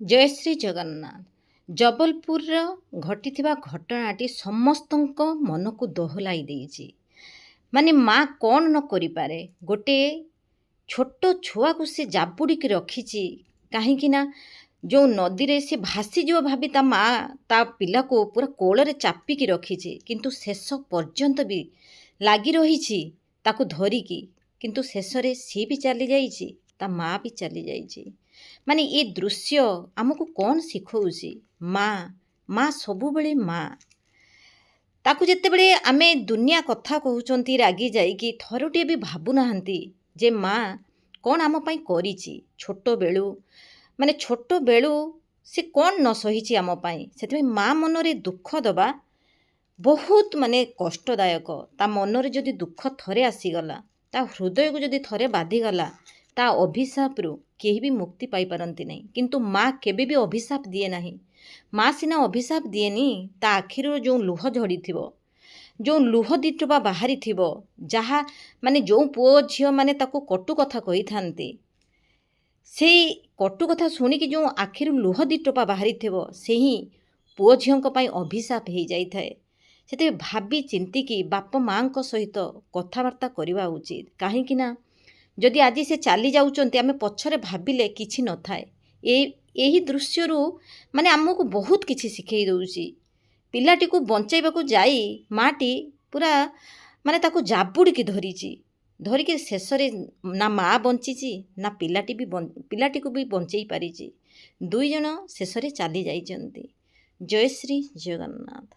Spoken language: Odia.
ଜୟ ଶ୍ରୀ ଜଗନ୍ନାଥ। ଜବଲପୁରର ଘଟିଥିବା ଘଟଣାଟି ସମସ୍ତଙ୍କ ମନକୁ ଦୋହଲାଇ ଦେଇଛି। ମାନେ ମା କ'ଣ ନ କରିପାରେ। ଗୋଟିଏ ଛୋଟ ଛୁଆକୁ ସେ ଜାବୁଡ଼ିକି ରଖିଛି, କାହିଁକି ନା ଯେଉଁ ନଦୀରେ ସେ ଭାସିଯିବ ଭାବି ତା ମା ତା ପିଲାକୁ ପୁରା କୋଳରେ ଚାପିକି ରଖିଛି, କିନ୍ତୁ ଶେଷ ପର୍ଯ୍ୟନ୍ତ ବି ଲାଗି ରହିଛି ତାକୁ ଧରିକି। କିନ୍ତୁ ଶେଷରେ ସିଏ ବି ଚାଲିଯାଇଛି, ତା ମା ବି ଚାଲିଯାଇଛି। ମାନେ ଏ ଦୃଶ୍ୟ ଆମକୁ କ'ଣ ଶିଖଉଛି? ମା ସବୁବେଳେ ମା। ତାକୁ ଯେତେବେଳେ ଆମେ ଦୁନିଆ କଥା କହୁଛନ୍ତି ରାଗି ଯାଇକି, ଥରୁଟିଏ ବି ଭାବୁନାହାନ୍ତି ଯେ ମା କ'ଣ ଆମ ପାଇଁ କରିଛି। ଛୋଟବେଳୁ ସେ କ'ଣ ନ ସହିଛି ଆମ ପାଇଁ। ସେଥିପାଇଁ ମା ମନରେ ଦୁଃଖ ଦେବା ବହୁତ କଷ୍ଟଦାୟକ। ତା ମନରେ ଯଦି ଦୁଃଖ ଥରେ ଆସିଗଲା, ତା ହୃଦୟକୁ ଯଦି ଥରେ ବାଧିଗଲା, ତା ଅଭିଶାପରୁ କେହି ବି ମୁକ୍ତି ପାଇପାରନ୍ତି ନାହିଁ। କିନ୍ତୁ ମା କେବେ ବି ଅଭିଶାପ ଦିଏ ନାହିଁ। ମା ସିନା ଅଭିଶାପ ଦିଏନି, ତା ଆଖିରୁ ଯେଉଁ ଲୁହ ଝଡ଼ିଥିବ, ଯେଉଁ ଲୁହ ଦିଟୋପା ବାହାରିଥିବ, ଯାହା ଯେଉଁ ପୁଅ ଝିଅମାନେ ତାକୁ କଟୁ କଥା କହିଥାନ୍ତି, ସେଇ କଟୁ କଥା ଶୁଣିକି ଯେଉଁ ଆଖିରୁ ଲୁହ ଦିଟୋପା ବାହାରିଥିବ, ସେହି ପୁଅ ଝିଅଙ୍କ ପାଇଁ ଅଭିଶାପ ହେଇଯାଇଥାଏ। ସେଥିପାଇଁ ଭାବି ଚିନ୍ତିକି ବାପ ମାଙ୍କ ସହିତ କଥାବାର୍ତ୍ତା କରିବା ଉଚିତ। କାହିଁକି ନା ଯଦି ଆଜି ସେ ଚାଲି ଯାଉଛନ୍ତି, ଆମେ ପଛରେ ଭାବିଲେ କିଛି ନଥାଏ। ଏହି ଦୃଶ୍ୟରୁ ଆମକୁ ବହୁତ କିଛି ଶିଖେଇ ଦେଉଛି। ପିଲାଟିକୁ ବଞ୍ଚାଇବାକୁ ଯାଇ ମାଟି ପୁରା ତାକୁ ଜାବୁଡ଼ିକି ଧରିକି ଶେଷରେ ନା ମା ବଞ୍ଚିଛି, ନା ପିଲାଟିକୁ ବି ବଞ୍ଚେଇ ପାରିଛି। ଦୁଇ ଜଣ ଶେଷରେ ଚାଲି ଯାଇଛନ୍ତି। ଜୟ ଶ୍ରୀ ଜଗନ୍ନାଥ।